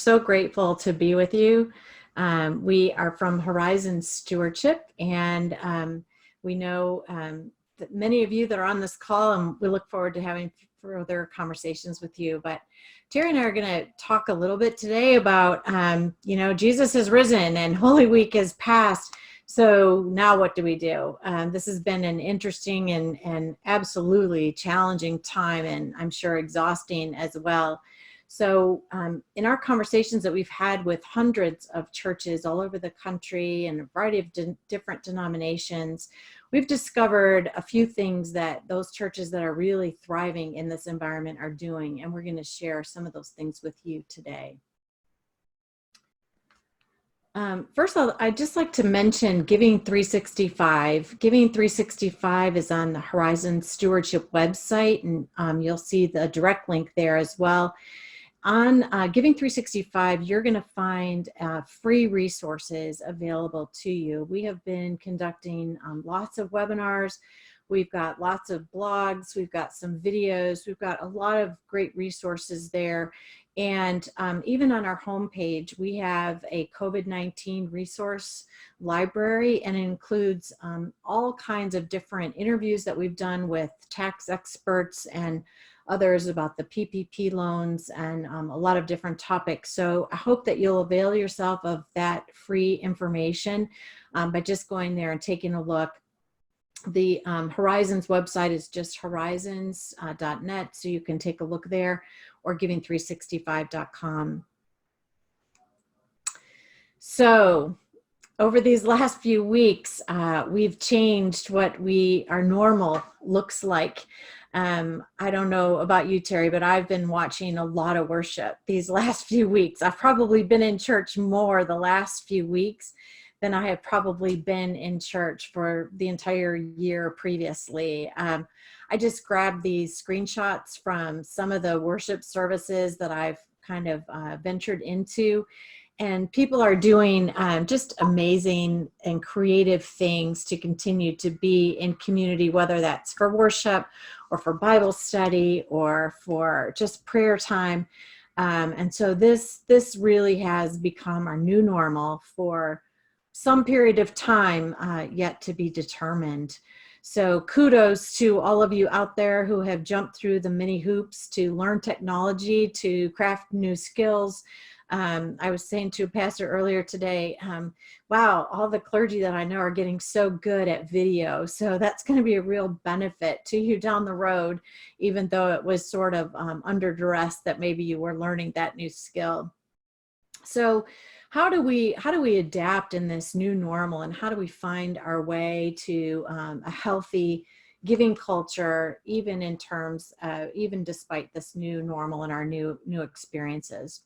so grateful to be with you. We are from Horizons Stewardship, and we know that many of you that are on this call, and we look forward to having further conversations with you. But Terry and I are going to talk a little bit today about, Jesus has risen and Holy Week has passed. So now what do we do? This has been an interesting and absolutely challenging time, and I'm sure exhausting as well. So in our conversations that we've had with hundreds of churches all over the country and a variety of different denominations, we've discovered a few things that those churches that are really thriving in this environment are doing, and we're going to share some of those things with you today. First of all, I'd just like to mention Giving 365. Giving 365 is on the Horizons Stewardship website, and you'll see the direct link there as well. On Giving 365, you're going to find free resources available to you. We have been conducting lots of webinars. We've got lots of blogs. We've got some videos. We've got a lot of great resources there. And even on our homepage, we have a COVID-19 resource library, and it includes all kinds of different interviews that we've done with tax experts and others about the PPP loans and a lot of different topics. So I hope that you'll avail yourself of that free information by just going there and taking a look. The Horizons website is just horizons.net, so you can take a look there, or giving365.com. So over these last few weeks, we've changed what our normal looks like. I don't know about you, Terry, but I've been watching a lot of worship these last few weeks. I've probably been in church more the last few weeks than I have probably been in church for the entire year previously. I just grabbed these screenshots from some of the worship services that I've kind of ventured into. And people are doing just amazing and creative things to continue to be in community, whether that's for worship or for Bible study or for just prayer time. And so this really has become our new normal for some period of time yet to be determined. So kudos to all of you out there who have jumped through the many hoops to learn technology, to craft new skills. I was saying to a pastor earlier today, wow, all the clergy that I know are getting so good at video. So that's going to be a real benefit to you down the road, even though it was sort of under duress that maybe you were learning that new skill. So how do we adapt in this new normal, and how do we find our way to a healthy giving culture, even in terms, even despite this new normal and our new experiences?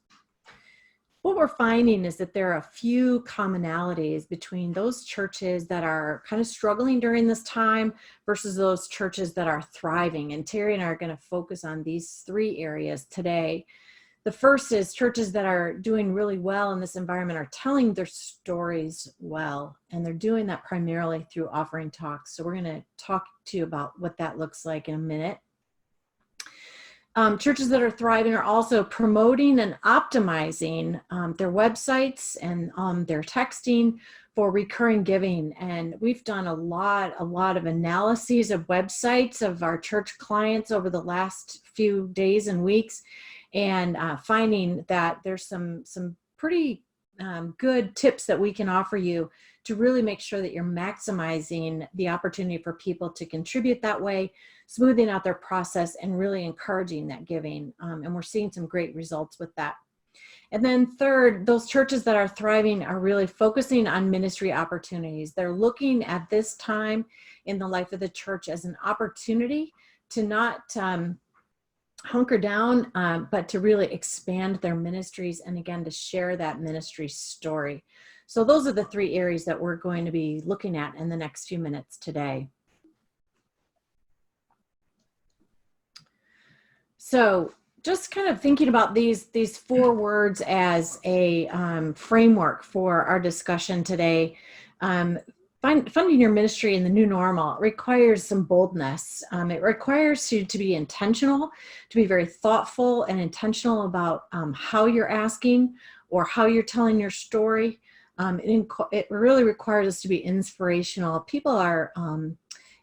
What we're finding is that there are a few commonalities between those churches that are kind of struggling during this time versus those churches that are thriving. And Terry and I are going to focus on these three areas today. The first is churches that are doing really well in this environment are telling their stories well, and they're doing that primarily through offering talks. So we're going to talk to you about what that looks like in a minute. Churches that are thriving are also promoting and optimizing their websites and their texting for recurring giving. And we've done a lot of analyses of websites of our church clients over the last few days and weeks, and finding that there's some pretty good tips that we can offer you to really make sure that you're maximizing the opportunity for people to contribute that way, smoothing out their process, and really encouraging that giving. And we're seeing some great results with that. And then third, those churches that are thriving are really focusing on ministry opportunities. They're looking at this time in the life of the church as an opportunity to not hunker down, but to really expand their ministries, and again, to share that ministry story. So those are the three areas that we're going to be looking at in the next few minutes today. So just kind of thinking about these four words as a framework for our discussion today. funding your ministry in the new normal requires some boldness. It requires you to be intentional, to be very thoughtful and intentional about how you're asking or how you're telling your story. It really requires us to be inspirational. People are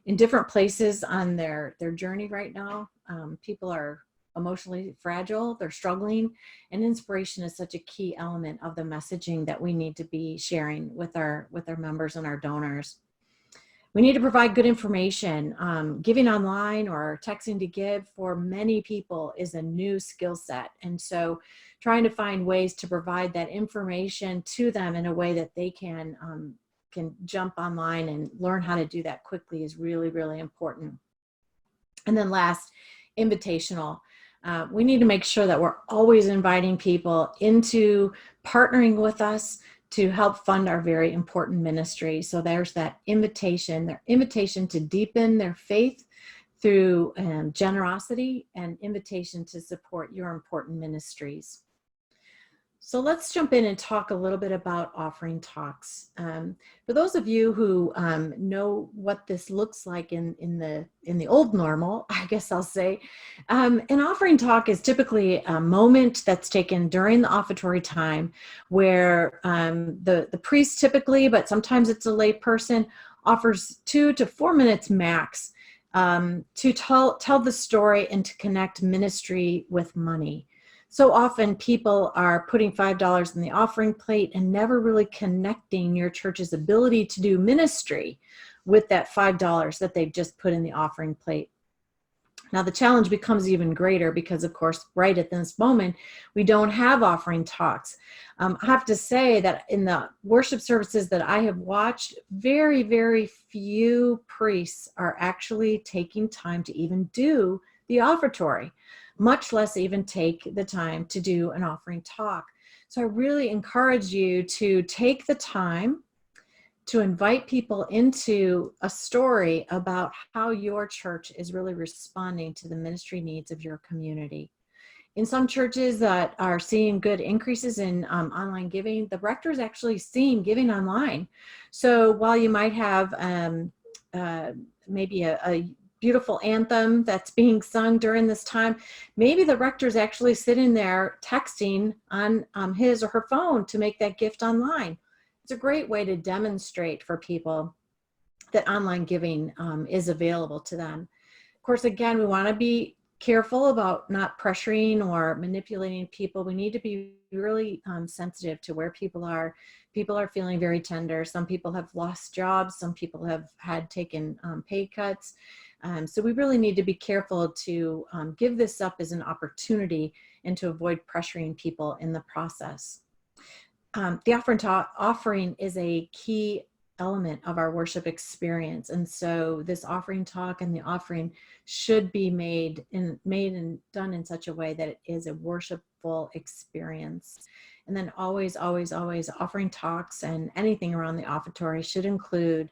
in different places on their journey right now. People are emotionally fragile, they're struggling, and inspiration is such a key element of the messaging that we need to be sharing with our members and our donors. We need to provide good information. Giving online or texting to give for many people is a new skill set, and so trying to find ways to provide that information to them in a way that they can jump online and learn how to do that quickly is really, really important. And then last, invitational. We need to make sure that we're always inviting people into partnering with us to help fund our very important ministry. So there's that invitation, their invitation to deepen their faith through generosity, and invitation to support your important ministries. So let's jump in and talk a little bit about offering talks. For those of you who know what this looks like in the old normal, I guess I'll say, an offering talk is typically a moment that's taken during the offertory time where the priest typically, but sometimes it's a lay person, offers 2 to 4 minutes max to tell the story and to connect ministry with money. So often people are putting $5 in the offering plate and never really connecting your church's ability to do ministry with that $5 that they've just put in the offering plate. Now the challenge becomes even greater because, of course, right at this moment, we don't have offering talks. I have to say that in the worship services that I have watched, very, very few priests are actually taking time to even do the offertory, much less even take the time to do an offering talk. So I really encourage you to take the time to invite people into a story about how your church is really responding to the ministry needs of your community. In some churches that are seeing good increases in online giving, the rector is actually seeing giving online. So while you might have maybe a beautiful anthem that's being sung during this time, maybe the rector's actually sitting there texting on his or her phone to make that gift online. It's a great way to demonstrate for people that online giving is available to them. Of course, again, we want to be careful about not pressuring or manipulating people. We need to be really sensitive to where people are. People are feeling very tender. Some people have lost jobs. Some people have had taken pay cuts. So we really need to be careful to give this up as an opportunity and to avoid pressuring people in the process. The offering is a key element of our worship experience, and so this offering talk and the offering should be made and done in such a way that it is a worshipful experience. And then always offering talks and anything around the offertory should include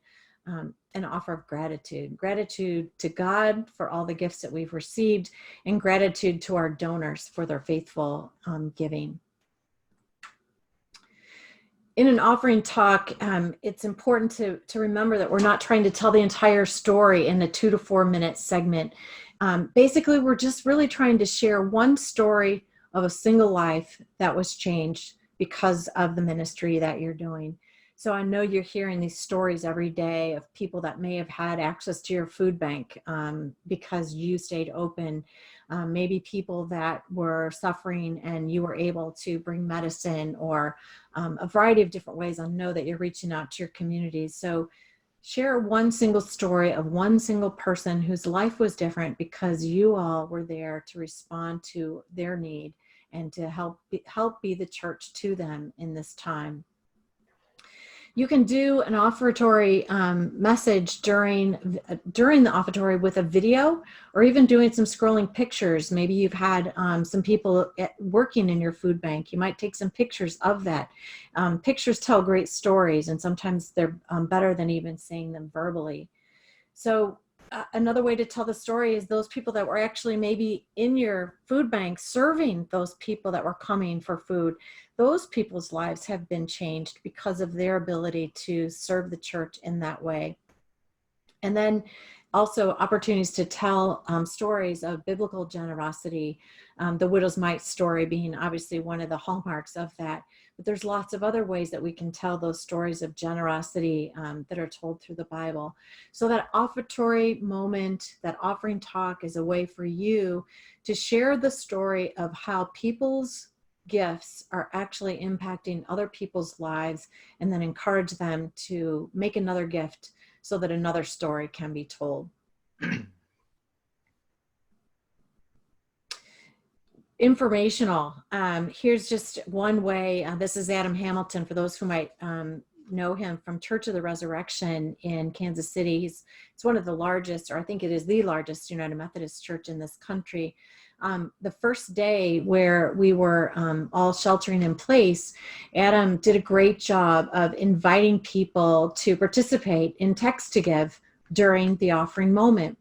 an offer of gratitude to God for all the gifts that we've received, and gratitude to our donors for their faithful giving. In an offering talk, it's important to remember that we're not trying to tell the entire story in a 2 to 4 minute segment. Basically, we're just really trying to share one story of a single life that was changed because of the ministry that you're doing. So I know you're hearing these stories every day of people that may have had access to your food bank because you stayed open. Maybe people that were suffering and you were able to bring medicine, or a variety of different ways. I know that you're reaching out to your communities. So share one single story of one single person whose life was different because you all were there to respond to their need and to help be the church to them in this time. You can do an offertory message during the offertory with a video, or even doing some scrolling pictures. Maybe you've had some people working in your food bank. You might take some pictures of that. Pictures tell great stories, and sometimes they're better than even saying them verbally. So another way to tell the story is those people that were actually maybe in your food bank serving those people that were coming for food. Those people's lives have been changed because of their ability to serve the church in that way. And then also opportunities to tell stories of biblical generosity, the widow's mite story being obviously one of the hallmarks of that. But there's lots of other ways that we can tell those stories of generosity that are told through the Bible. So that offertory moment, that offering talk, is a way for you to share the story of how people's gifts are actually impacting other people's lives, and then encourage them to make another gift so that another story can be told. Informational. Here's just one way. This is Adam Hamilton, for those who might know him from Church of the Resurrection in Kansas City. It's one of the largest, or I think it is the largest, United Methodist church in this country. The first day where we were all sheltering in place, Adam did a great job of inviting people to participate in Text to Give during the offering moment.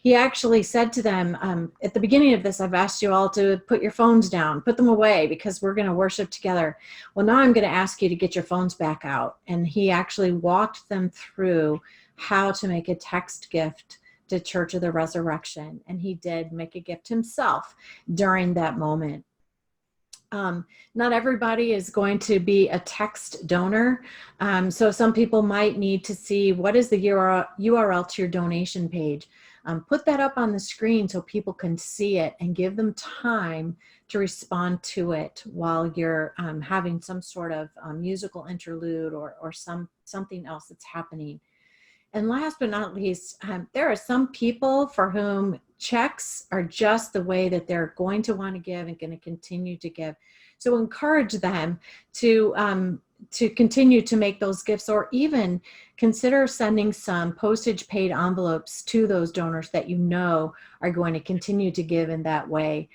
He actually said to them, at the beginning of this, I've asked you all to put your phones down, put them away, because we're going to worship together. Well, now I'm going to ask you to get your phones back out. And he actually walked them through how to make a text gift to Church of the Resurrection. And he did make a gift himself during that moment. Not everybody is going to be a text donor. So some people might need to see what is the URL to your donation page. Put that up on the screen so people can see it, and give them time to respond to it while you're having some sort of musical interlude or something else that's happening. And last but not least, there are some people for whom checks are just the way that they're going to want to give and going to continue to give. So encourage them to continue to make those gifts, or even consider sending some postage paid envelopes to those donors that you know are going to continue to give in that way.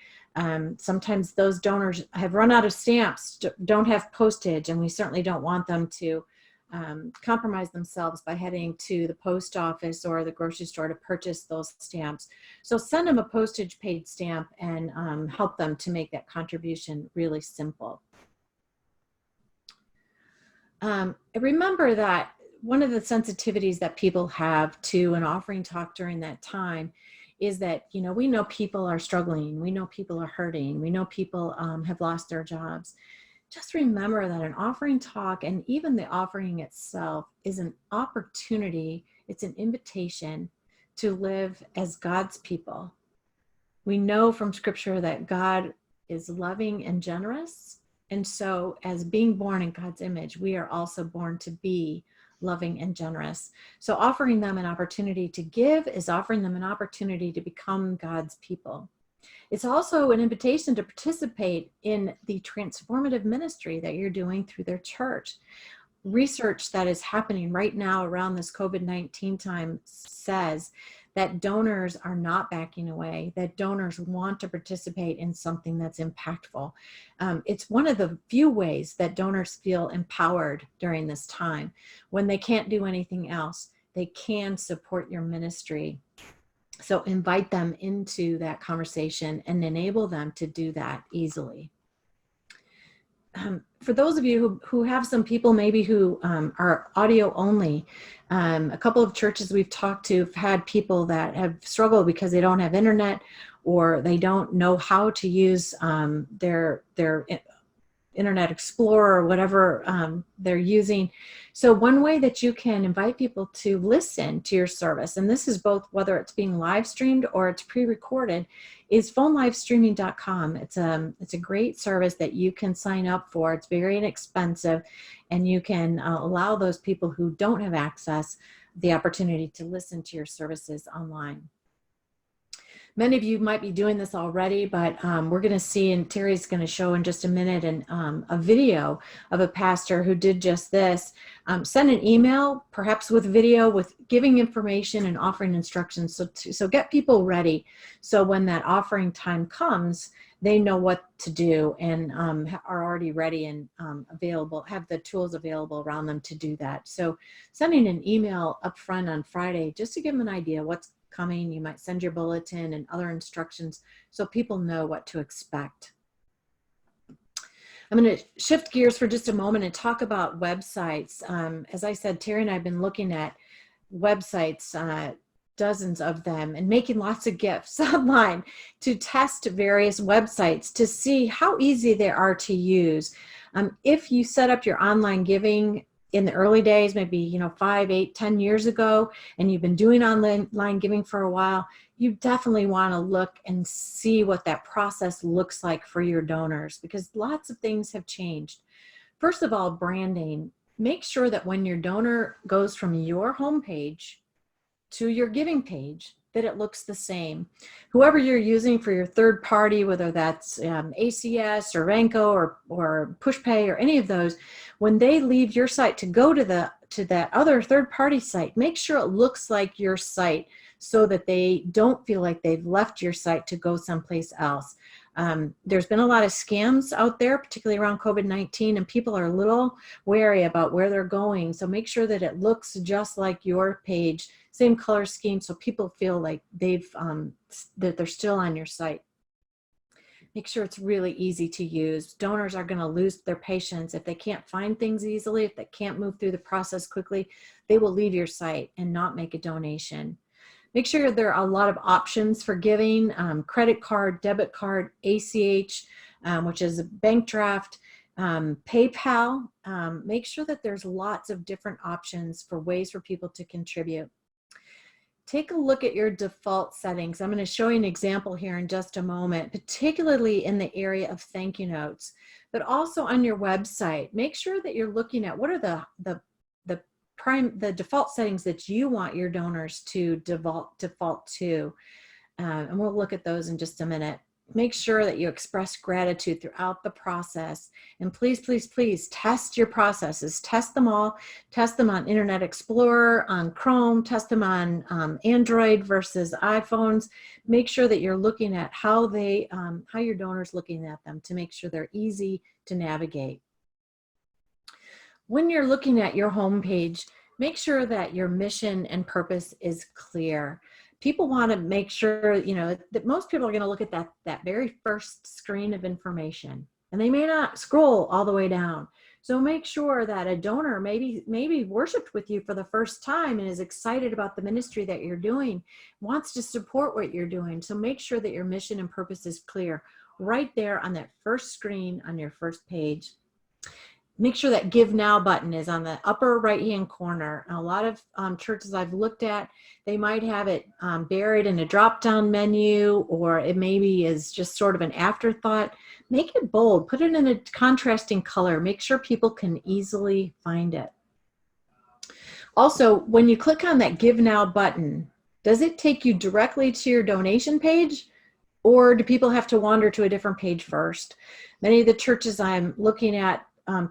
Sometimes those donors have run out of stamps, don't have postage, and we certainly don't want them to compromise themselves by heading to the post office or the grocery store to purchase those stamps. So send them a postage paid stamp and help them to make that contribution really simple. Remember that one of the sensitivities that people have to an offering talk during that time is that, you know, we know people are struggling, we know people are hurting, we know people have lost their jobs. Just remember that an offering talk, and even the offering itself, is an opportunity, it's an invitation to live as God's people. We know from Scripture that God is loving and generous. And so as being born in God's image, we are also born to be loving and generous. So offering them an opportunity to give is offering them an opportunity to become God's people. It's also an invitation to participate in the transformative ministry that you're doing through their church. Research that is happening right now around this COVID-19 time says that donors are not backing away, that donors want to participate in something that's impactful. It's one of the few ways that donors feel empowered during this time. When they can't do anything else, they can support your ministry. So invite them into that conversation and enable them to do that easily. For those of you who have some people maybe who are audio only, a couple of churches we've talked to have had people that have struggled because they don't have internet, or they don't know how to use their Internet Explorer or whatever they're using. So one way that you can invite people to listen to your service, and this is both whether it's being live streamed or it's pre-recorded, is phonelivestreaming.com. It's a great service that you can sign up for. It's very inexpensive, and you can allow those people who don't have access the opportunity to listen to your services online. Many of you might be doing this already, but we're going to see, and Terry's going to show in just a minute, a video of a pastor who did just this. Send an email, perhaps with video, with giving information and offering instructions. So get people ready, so when that offering time comes, they know what to do and are already ready and available, have the tools available around them to do that. So sending an email up front on Friday, just to give them an idea what's coming. You might send your bulletin and other instructions so people know what to expect. I'm going to shift gears for just a moment and talk about websites. As I said, Terry and I have been looking at websites, dozens of them, and making lots of gifts online to test various websites to see how easy they are to use. If you set up your online giving in the early days, maybe 5, 8, 10 years ago, and you've been doing online giving for a while, you definitely want to look and see what that process looks like for your donors, because lots of things have changed. First of all, branding. Make sure that when your donor goes from your homepage to your giving page, that it looks the same. Whoever you're using for your third party, whether that's ACS or Renko or PushPay or any of those, when they leave your site to go to that other third party site, make sure it looks like your site so that they don't feel like they've left your site to go someplace else. There's been a lot of scams out there, particularly around COVID-19, and people are a little wary about where they're going. So make sure that it looks just like your page, same color scheme, so people feel like that they're still on your site. Make sure it's really easy to use. Donors are going to lose their patience if they can't find things easily, if they can't move through the process quickly. They will leave your site and not make a donation. Make sure there are a lot of options for giving, credit card, debit card, ACH, which is a bank draft, PayPal. Make sure that there's lots of different options for ways for people to contribute. Take a look at your default settings. I'm going to show you an example here in just a moment, particularly in the area of thank you notes, but also on your website. Make sure that you're looking at what are the default settings that you want your donors to default to. And we'll look at those in just a minute. Make sure that you express gratitude throughout the process. And please, please, please test your processes. Test them all. Test them on Internet Explorer, on Chrome. Test them on Android versus iPhones. Make sure that you're looking at how your donor's looking at them to make sure they're easy to navigate. When you're looking at your homepage, make sure that your mission and purpose is clear. People want to make sure, that most people are going to look at that very first screen of information, and they may not scroll all the way down. So make sure that a donor maybe worshiped with you for the first time and is excited about the ministry that you're doing, wants to support what you're doing. So make sure that your mission and purpose is clear right there on that first screen on your first page. Make sure that Give Now button is on the upper right-hand corner. A lot of churches I've looked at, they might have it buried in a drop-down menu, or it maybe is just sort of an afterthought. Make it bold. Put it in a contrasting color. Make sure people can easily find it. Also, when you click on that Give Now button, does it take you directly to your donation page, or do people have to wander to a different page first? Many of the churches I'm looking at,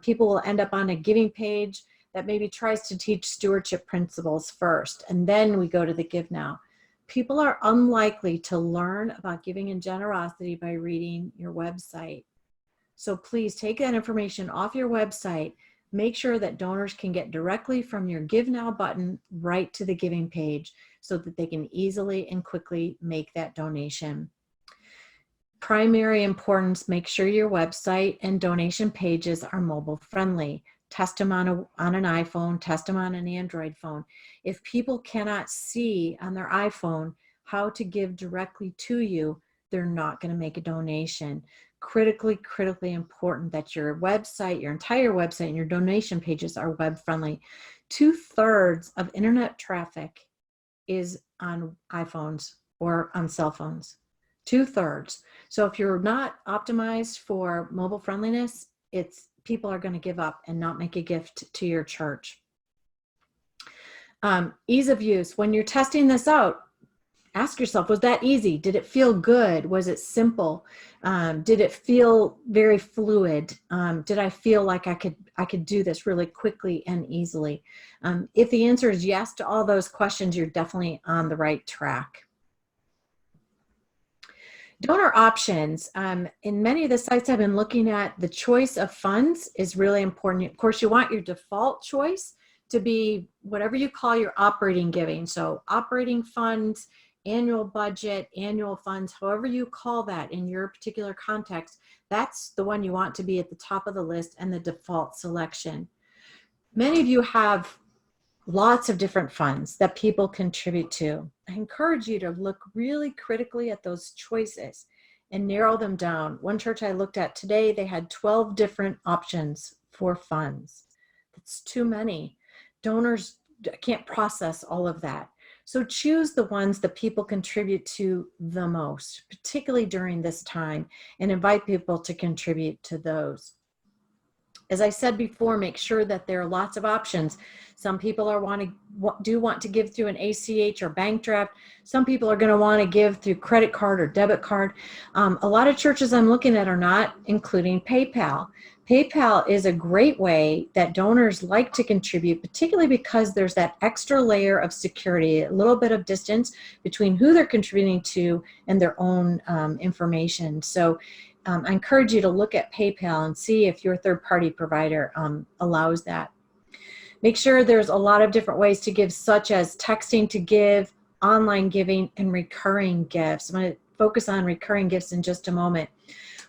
people will end up on a giving page that maybe tries to teach stewardship principles first, and then we go to the Give Now. People are unlikely to learn about giving and generosity by reading your website. So please take that information off your website. Make sure that donors can get directly from your Give Now button right to the giving page so that they can easily and quickly make that donation. Primary importance, make sure your website and donation pages are mobile friendly. Test them on an iPhone, test them on an Android phone. If people cannot see on their iPhone how to give directly to you, they're not going to make a donation. Critically important that your website, your entire website, and your donation pages are web friendly. 2/3 of internet traffic is on iPhones or on cell phones. 2/3. So if you're not optimized for mobile friendliness, people are going to give up and not make a gift to your church. Ease of use. When you're testing this out, ask yourself, was that easy? Did it feel good? Was it simple? Did it feel very fluid? Did I feel like I could do this really quickly and easily? If the answer is yes to all those questions, you're definitely on the right track. Donor options. In many of the sites I've been looking at, the choice of funds is really important. Of course, you want your default choice to be whatever you call your operating giving. So operating funds, annual budget, annual funds, however you call that in your particular context, that's the one you want to be at the top of the list and the default selection. Many of you have lots of different funds that people contribute to. I encourage you to look really critically at those choices and narrow them down. One church I looked at today, they had 12 different options for funds. That's too many. Donors can't process all of that. So choose the ones that people contribute to the most, particularly during this time, and invite people to contribute to those. As I said before, make sure that there are lots of options. Some people do want to give through an ACH or bank draft. Some people are going to want to give through credit card or debit card. A lot of churches I'm looking at are not including PayPal. PayPal is a great way that donors like to contribute, particularly because there's that extra layer of security, a little bit of distance between who they're contributing to and their own information. So I encourage you to look at PayPal and see if your third-party provider allows that. Make sure there's a lot of different ways to give, such as texting to give, online giving, and recurring gifts. I'm going to focus on recurring gifts in just a moment.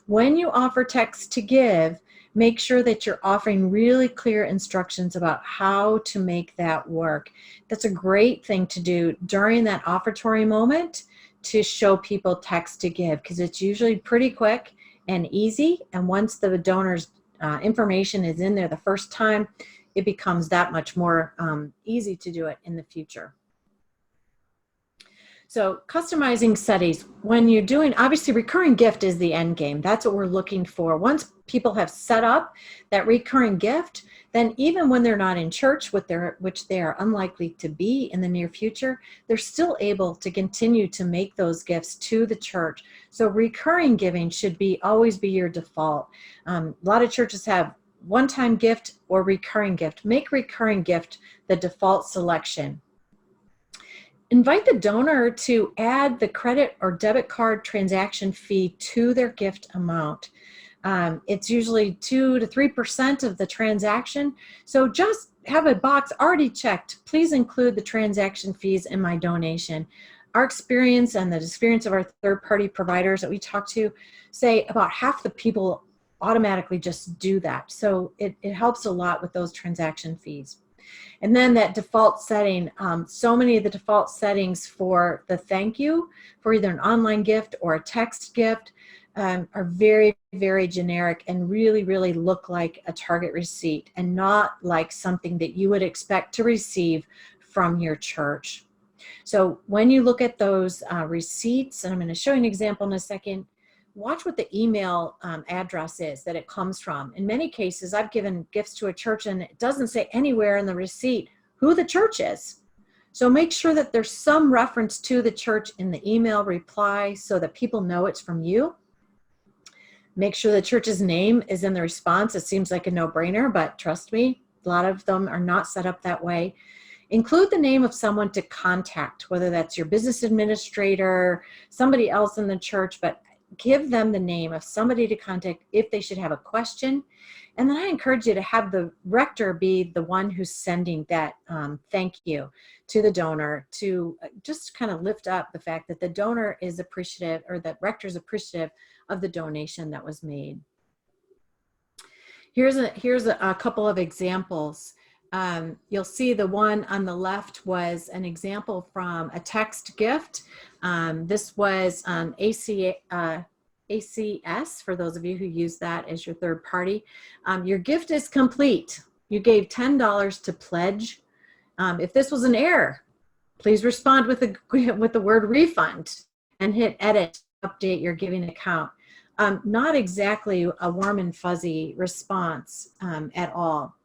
When you offer text to give, make sure that you're offering really clear instructions about how to make that work. That's a great thing to do during that offertory moment, to show people text to give, because it's usually pretty quick and easy. And once the donor's information is in there the first time, it becomes that much more easy to do it in the future. So customizing settings, when you're doing, obviously recurring gift is the end game. That's what we're looking for. Once people have set up that recurring gift, then even when they're not in church, which they are unlikely to be in the near future, they're still able to continue to make those gifts to the church. So recurring giving should always be your default. A lot of churches have one-time gift or recurring gift. Make recurring gift the default selection. Invite the donor to add the credit or debit card transaction fee to their gift amount. It's usually 2 to 3% of the transaction. So just have a box already checked. Please include the transaction fees in my donation. Our experience and the experience of our third-party providers that we talk to say about half the people automatically just do that. So it helps a lot with those transaction fees. And then that default setting, so many of the default settings for the thank you, for either an online gift or a text gift, are very, very generic and really, really look like a Target receipt and not like something that you would expect to receive from your church. So when you look at those receipts, and I'm going to show you an example in a second, watch what the email address is that it comes from. In many cases, I've given gifts to a church and it doesn't say anywhere in the receipt who the church is. So make sure that there's some reference to the church in the email reply so that people know it's from you. Make sure the church's name is in the response. It seems like a no-brainer, but trust me, a lot of them are not set up that way. Include the name of someone to contact, whether that's your business administrator, somebody else in the church, but give them the name of somebody to contact if they should have a question. And then I encourage you to have the rector be the one who's sending that thank you to the donor, to just kind of lift up the fact that the donor is appreciative, or that rector is appreciative of the donation that was made. Here's a couple of examples. You'll see the one on the left was an example from a text gift. This was ACS, for those of you who use that as your third party. Your gift is complete. You gave $10 to pledge. If this was an error, please respond with the word refund and hit edit, update your giving account. Not exactly a warm and fuzzy response at all.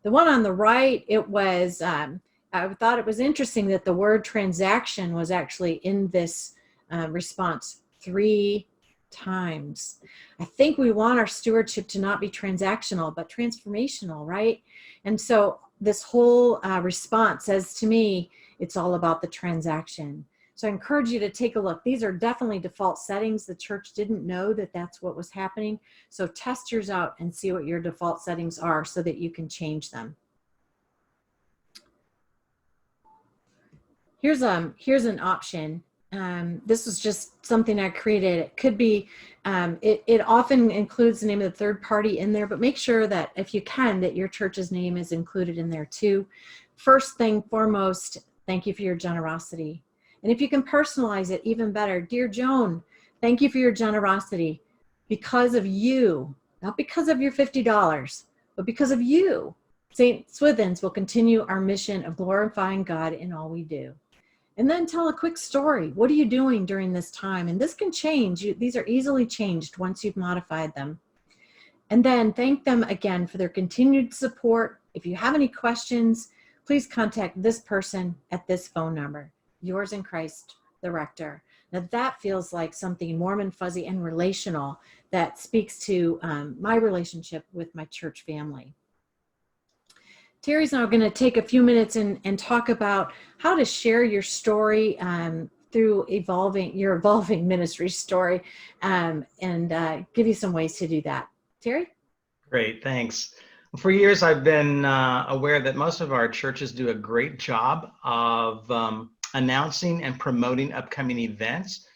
The one on the right, it was, I thought it was interesting that the word transaction was actually in this response 3 times. I think we want our stewardship to not be transactional, but transformational, right? And so this whole response says to me, it's all about the transaction. So I encourage you to take a look. These are definitely default settings. The church didn't know that that's what was happening. So test yours out and see what your default settings are so that you can change them. Here's an option. This was just something I created. It could be, it often includes the name of the third party in there, but make sure that if you can, that your church's name is included in there too. First thing foremost, thank you for your generosity. And if you can personalize it, even better. Dear Joan, thank you for your generosity. Because of you, not because of your $50, but because of you, St. Swithin's will continue our mission of glorifying God in all we do. And then tell a quick story. What are you doing during this time? And this can change. These are easily changed once you've modified them. And then thank them again for their continued support. If you have any questions, please contact this person at this phone number. Yours in Christ, the rector. Now that feels like something warm and fuzzy and relational that speaks to my relationship with my church family. Terry's now going to take a few minutes and talk about how to share your story through your evolving ministry story and give you some ways to do that. Terry? Great, thanks. For years, I've been aware that most of our churches do a great job of announcing and promoting upcoming events,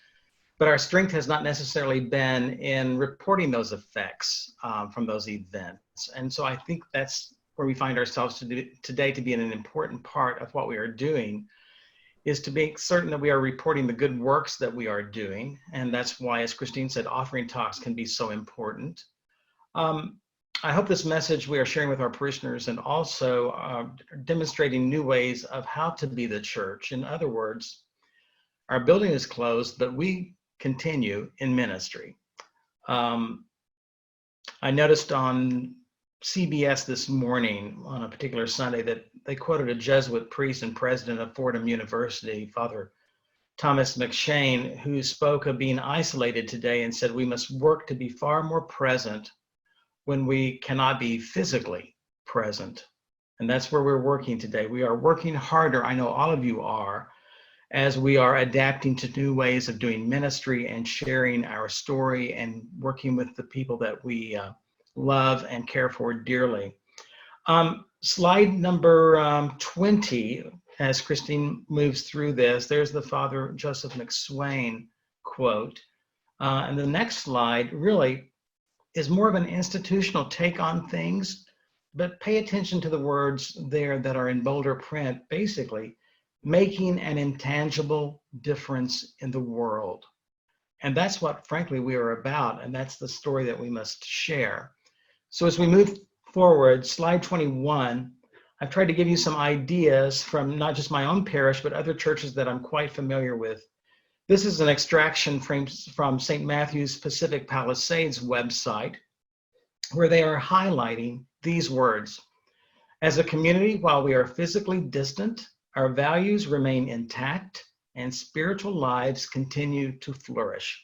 but our strength has not necessarily been in reporting those effects from those events. And so I think that's where we find ourselves today to be an important part of what we are doing, is to make certain that we are reporting the good works that we are doing. And that's why, as Kristine said, offering talks can be so important. I hope this message we are sharing with our parishioners and also demonstrating new ways of how to be the church. In other words, our building is closed, but we continue in ministry. I noticed on CBS this morning on a particular Sunday that they quoted a Jesuit priest and president of Fordham University, Father Thomas McShane, who spoke of being isolated today and said we must work to be far more present when we cannot be physically present. And that's where we're working today. We are working harder, I know all of you are, as we are adapting to new ways of doing ministry and sharing our story and working with the people that we love and care for dearly. Slide number 20, as Kristine moves through this, there's the Father Joseph McSwain quote. And the next slide really is more of an institutional take on things, but pay attention to the words there that are in bolder print, basically, making an intangible difference in the world. And that's what, frankly, we are about, and that's the story that we must share. So as we move forward, slide 21, I've tried to give you some ideas from not just my own parish, but other churches that I'm quite familiar with. This is an extraction from St. Matthew's Pacific Palisades website, where they are highlighting these words. As a community, while we are physically distant, our values remain intact and spiritual lives continue to flourish.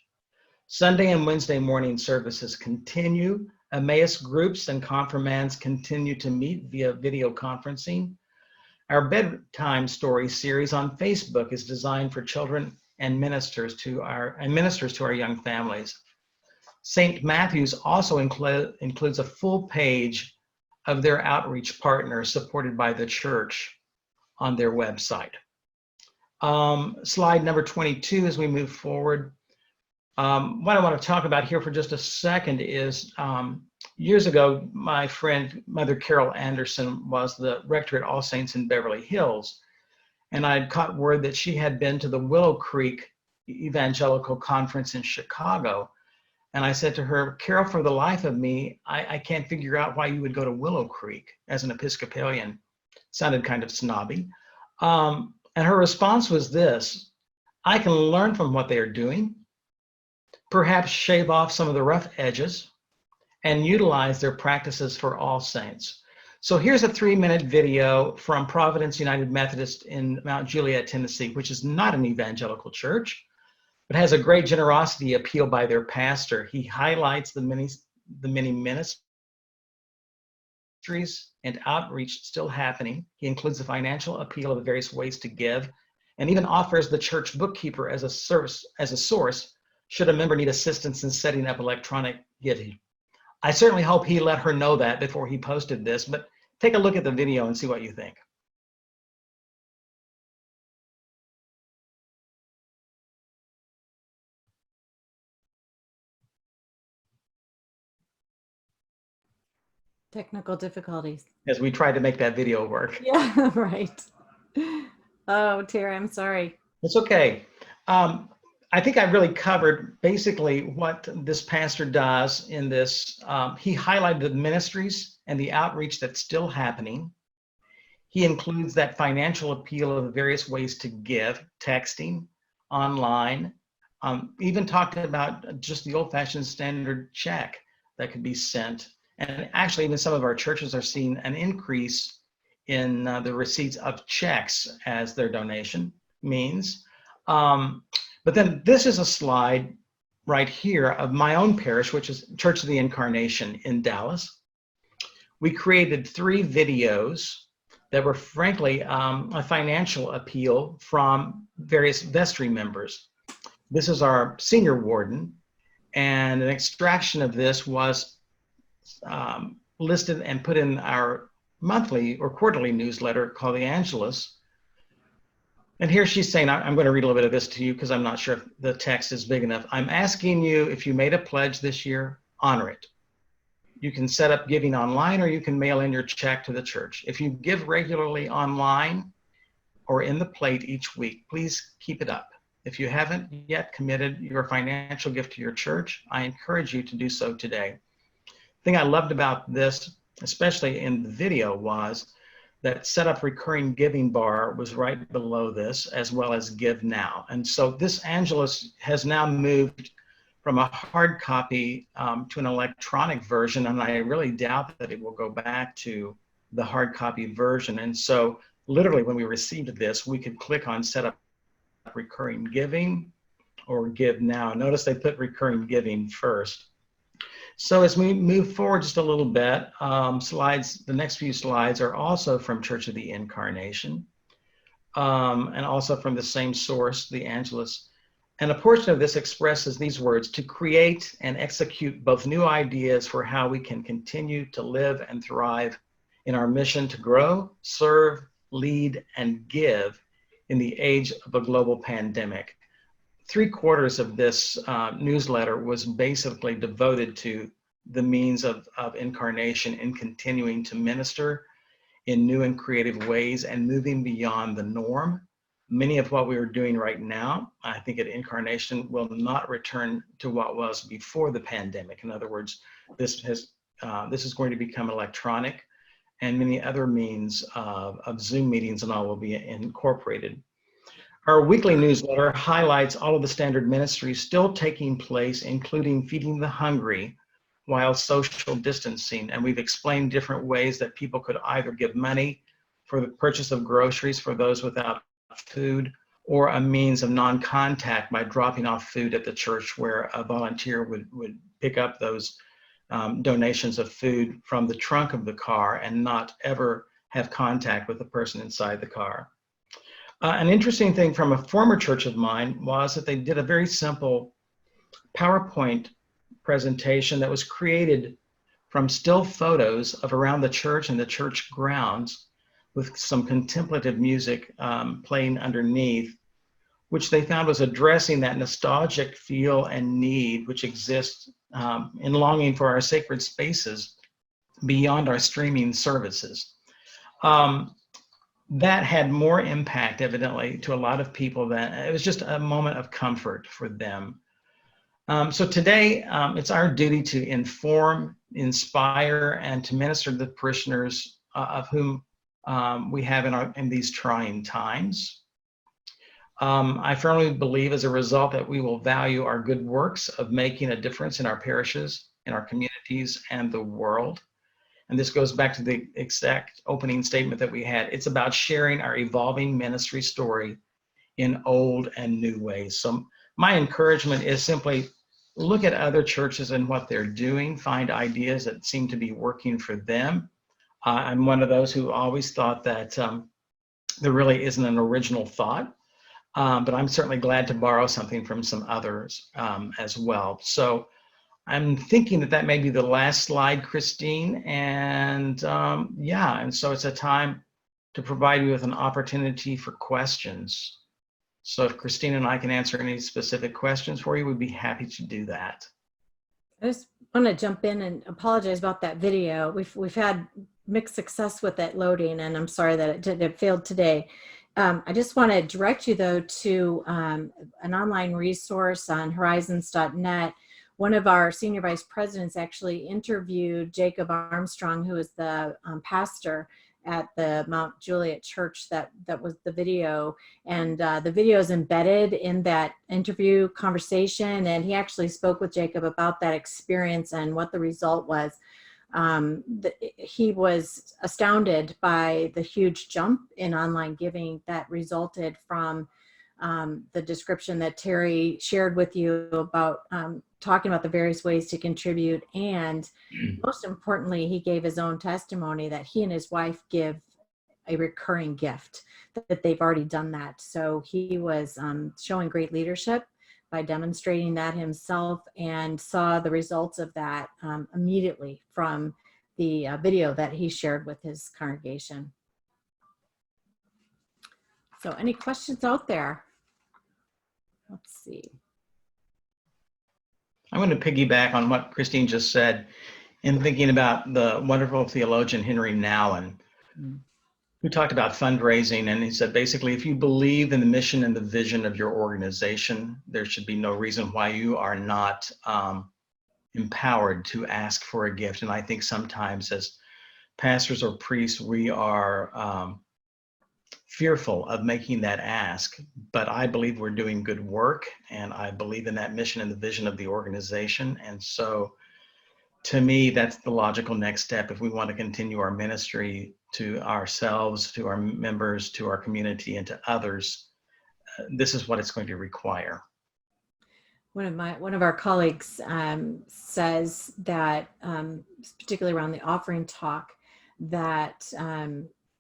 Sunday and Wednesday morning services continue. Emmaus groups and confirmands continue to meet via video conferencing. Our bedtime story series on Facebook is designed for children and ministers to our young families. St. Matthew's also includes a full page of their outreach partners supported by the church on their website. Slide number 22 as we move forward. What I want to talk about here for just a second is years ago, my friend, Mother Carol Anderson, was the rector at All Saints in Beverly Hills. And I'd caught word that she had been to the Willow Creek Evangelical Conference in Chicago. And I said to her, Carol, for the life of me, I can't figure out why you would go to Willow Creek as an Episcopalian. Sounded kind of snobby. And her response was this: I can learn from what they are doing, perhaps shave off some of the rough edges, and utilize their practices for all saints. So here's a 3-minute video from Providence United Methodist in Mount Juliet, Tennessee, which is not an evangelical church, but has a great generosity appeal by their pastor. He highlights the many ministries and outreach still happening. He includes the financial appeal of the various ways to give, and even offers the church bookkeeper as a source should a member need assistance in setting up electronic giving. I certainly hope he let her know that before he posted this, but take a look at the video and see what you think. Technical difficulties. as we tried to make that video work. Yeah, right. Oh, Terry, I'm sorry. It's okay. I think I really covered basically what this pastor does in this. He highlighted the ministries and the outreach that's still happening. He includes that financial appeal of various ways to give, texting, online, even talked about just the old-fashioned standard check that could be sent. And actually, even some of our churches are seeing an increase in the receipts of checks as their donation means. But then this is a slide right here of my own parish, which is Church of the Incarnation in Dallas. We created 3 videos that were frankly a financial appeal from various vestry members. This is our senior warden, and an extraction of this was listed and put in our monthly or quarterly newsletter called The Angelus. And here she's saying, I'm going to read a little bit of this to you because I'm not sure if the text is big enough. I'm asking you, if you made a pledge this year, honor it. You can set up giving online, or you can mail in your check to the church. If you give regularly online or in the plate each week, please keep it up. If you haven't yet committed your financial gift to your church, I encourage you to do so today. The thing I loved about this, especially in the video, was that set up recurring giving bar was right below this, as well as Give Now. And so this Angelus has now moved from a hard copy to an electronic version, and I really doubt that it will go back to the hard copy version. And so literally when we received this, we could click on set up recurring giving or Give Now. Notice they put recurring giving first. So as we move forward just a little bit, the next few slides are also from Church of the Incarnation, and also from the same source, the Angelus. And a portion of this expresses these words: to create and execute both new ideas for how we can continue to live and thrive in our mission to grow, serve, lead, and give in the age of a global pandemic. 3/4 of this newsletter was basically devoted to the means of incarnation in continuing to minister in new and creative ways and moving beyond the norm. Many of what we are doing right now, I think at Incarnation, will not return to what was before the pandemic. In other words, this is going to become electronic, and many other means of Zoom meetings and all will be incorporated. Our weekly newsletter highlights all of the standard ministries still taking place, including feeding the hungry while social distancing. And we've explained different ways that people could either give money for the purchase of groceries for those without food, or a means of non-contact by dropping off food at the church, where a volunteer would pick up those donations of food from the trunk of the car and not ever have contact with the person inside the car. An interesting thing from a former church of mine was that they did a very simple PowerPoint presentation that was created from still photos of around the church and the church grounds, with some contemplative music playing underneath, which they found was addressing that nostalgic feel and need which exists in longing for our sacred spaces beyond our streaming services. That had more impact, evidently, to a lot of people. Than it was just a moment of comfort for them. So today, it's our duty to inform, inspire, and to minister to the parishioners of whom we have in these trying times. I firmly believe, as a result, that we will value our good works of making a difference in our parishes, in our communities, and the world. And this goes back to the exact opening statement that we had. It's about sharing our evolving ministry story in old and new ways. So my encouragement is simply look at other churches and what they're doing, find ideas that seem to be working for them. I'm one of those who always thought that there really isn't an original thought, but I'm certainly glad to borrow something from some others as well. So I'm thinking that may be the last slide, Kristine, and yeah, and so it's a time to provide you with an opportunity for questions. So if Kristine and I can answer any specific questions for you, we'd be happy to do that. I just want to jump in and apologize about that video. We've had mixed success with it loading, and I'm sorry that it failed today. I just want to direct you though to an online resource on horizons.net. One of our senior vice presidents actually interviewed Jacob Armstrong, who is the pastor at the Mount Juliet Church that was the video, and the video is embedded in that interview conversation, and he actually spoke with Jacob about that experience and what the result was. He was astounded by the huge jump in online giving that resulted from the description that Terry shared with you about talking about the various ways to contribute. And most importantly, he gave his own testimony that he and his wife give a recurring gift, that they've already done that. So he was showing great leadership by demonstrating that himself, and saw the results of that immediately from the video that he shared with his congregation. So any questions out there? Let's see. I'm going to piggyback on what Kristine just said in thinking about the wonderful theologian Henry Nouwen, who talked about fundraising. And he said, basically, if you believe in the mission and the vision of your organization, there should be no reason why you are not empowered to ask for a gift. And I think sometimes as pastors or priests, we are fearful of making that ask, but I believe we're doing good work, and I believe in that mission and the vision of the organization. And so to me, that's the logical next step if we want to continue our ministry to ourselves, to our members, to our community, and to others. This is what it's going to require. One of our colleagues says that, particularly around the offering talk, that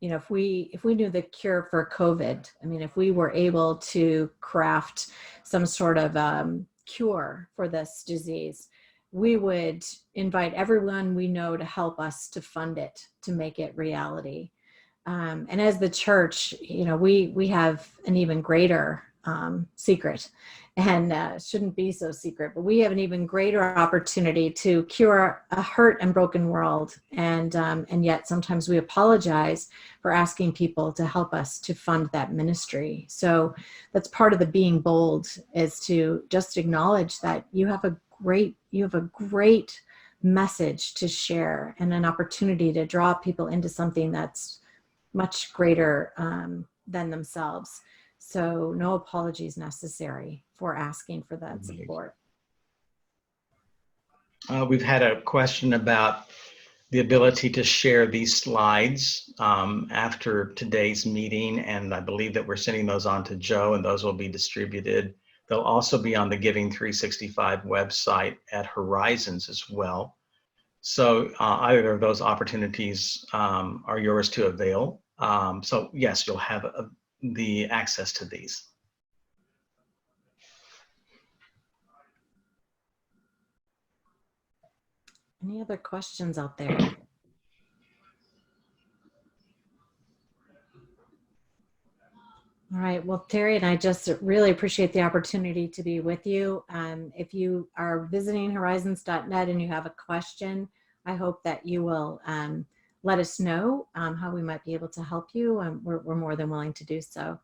if we knew the cure for COVID, I mean, if we were able to craft some sort of cure for this disease, we would invite everyone we know to help us to fund it, to make it reality. And as the church, we have an even greater secret, and shouldn't be so secret, but we have an even greater opportunity to cure a hurt and broken world. And yet sometimes we apologize for asking people to help us to fund that ministry. So that's part of the being bold, is to just acknowledge that you have a great message to share, and an opportunity to draw people into something that's much greater than themselves. So no apologies necessary for asking for that support. We've had a question about the ability to share these slides after today's meeting, and I believe that we're sending those on to Joe, and those will be distributed. They'll also be on the Giving 365 website at Horizons as well. So either of those opportunities are yours to avail. So yes, you'll have the access to these. Any other questions out there? All right, well, Terry and I just really appreciate the opportunity to be with you. If you are visiting horizons.net and you have a question, I hope that you will let us know how we might be able to help you. We're more than willing to do so.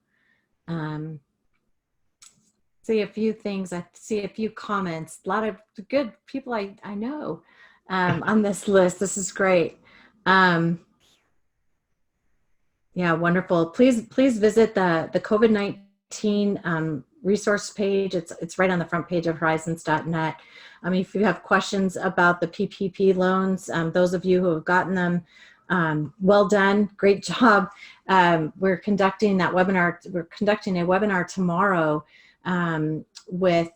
See a few things, I see a few comments, a lot of good people I know on this list. This is great. Yeah, wonderful. Please visit the COVID-19 resource page. It's right on the front page of horizons.net. If you have questions about the PPP loans, those of you who have gotten them, well done, great job. We're conducting that webinar. We're conducting a webinar tomorrow with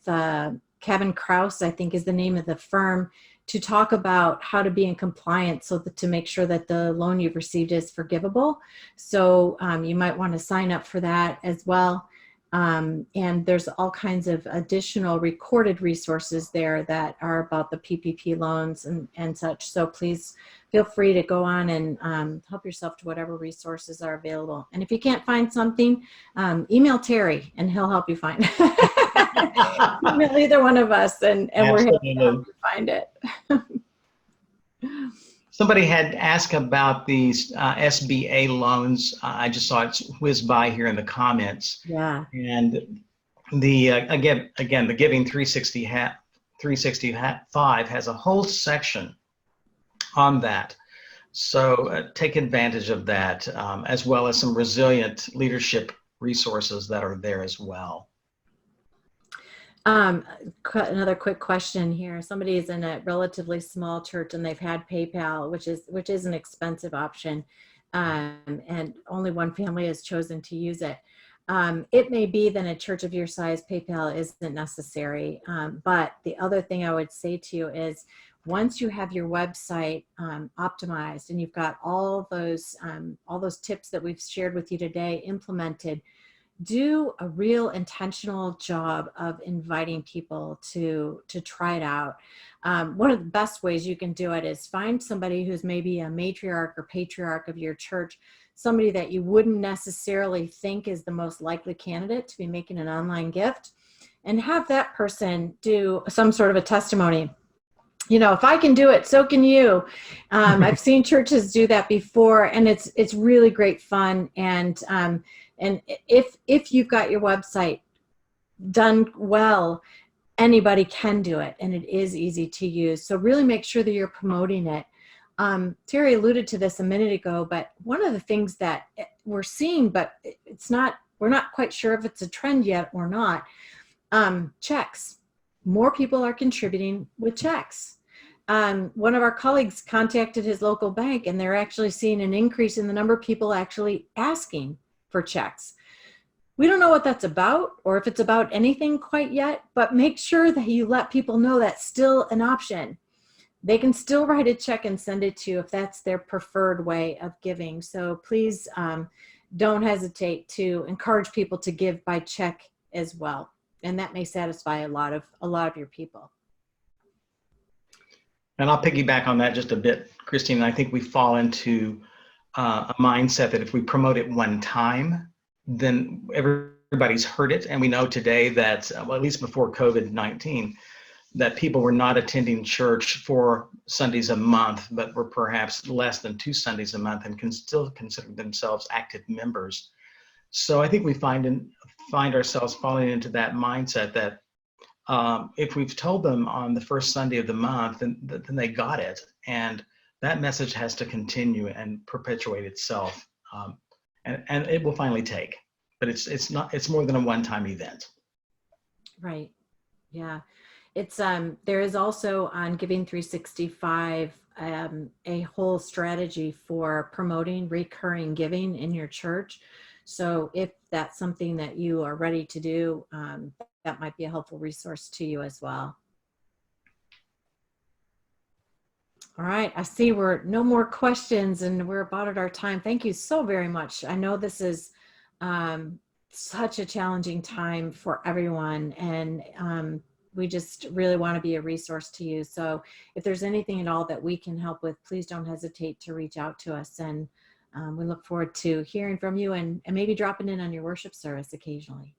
Kevin Krause, I think is the name of the firm, to talk about how to be in compliance, so that to make sure that the loan you've received is forgivable. So you might want to sign up for that as well. And there's all kinds of additional recorded resources there that are about the PPP loans and such. So please feel free to go on and help yourself to whatever resources are available. And if you can't find something, email Terry and he'll help you find it. Email either one of us, and we're happy to help you find it. Somebody had asked about these SBA loans. I just saw it whiz by here in the comments. Yeah. And the again, the Giving 365 has a whole section on that. So take advantage of that, as well as some resilient leadership resources that are there as well. Another quick question here. Somebody is in a relatively small church and they've had PayPal, which is an expensive option, and only one family has chosen to use it. It may be that in a church of your size, PayPal isn't necessary. But the other thing I would say to you is, once you have your website optimized and you've got all those tips that we've shared with you today implemented, do a real intentional job of inviting people to try it out. One of the best ways you can do it is find somebody who's maybe a matriarch or patriarch of your church, somebody that you wouldn't necessarily think is the most likely candidate to be making an online gift, and have that person do some sort of a testimony. You know, if I can do it, so can you. I've seen churches do that before, and it's really great fun. And if you've got your website done well, anybody can do it, and it is easy to use. So really make sure that you're promoting it. Terry alluded to this a minute ago, but one of the things that we're seeing, but we're not quite sure if it's a trend yet or not, checks. More people are contributing with checks. One of our colleagues contacted his local bank, and they're actually seeing an increase in the number of people actually asking for checks. We don't know what that's about or if it's about anything quite yet, but make sure that you let people know that's still an option. They can still write a check and send it to you if that's their preferred way of giving. So please don't hesitate to encourage people to give by check as well. And that may satisfy a lot of your people. And I'll piggyback on that just a bit, Kristine. I think we fall into a mindset that if we promote it one time, then everybody's heard it. And we know today that, well, at least before COVID-19, that people were not attending church 4 Sundays a month, but were perhaps less than 2 Sundays a month and can still consider themselves active members. So I think we find ourselves falling into that mindset that if we've told them on the first Sunday of the month, then they got it. And that message has to continue and perpetuate itself. And it will finally take, but it's more than a one-time event. Right. Yeah. It's there is also on Giving 365 a whole strategy for promoting recurring giving in your church. So if that's something that you are ready to do, that might be a helpful resource to you as well. All right, I see we're no more questions and we're about at our time. Thank you so very much. I know this is such a challenging time for everyone, and we just really want to be a resource to you. So if there's anything at all that we can help with, please don't hesitate to reach out to us. And we look forward to hearing from you and maybe dropping in on your worship service occasionally.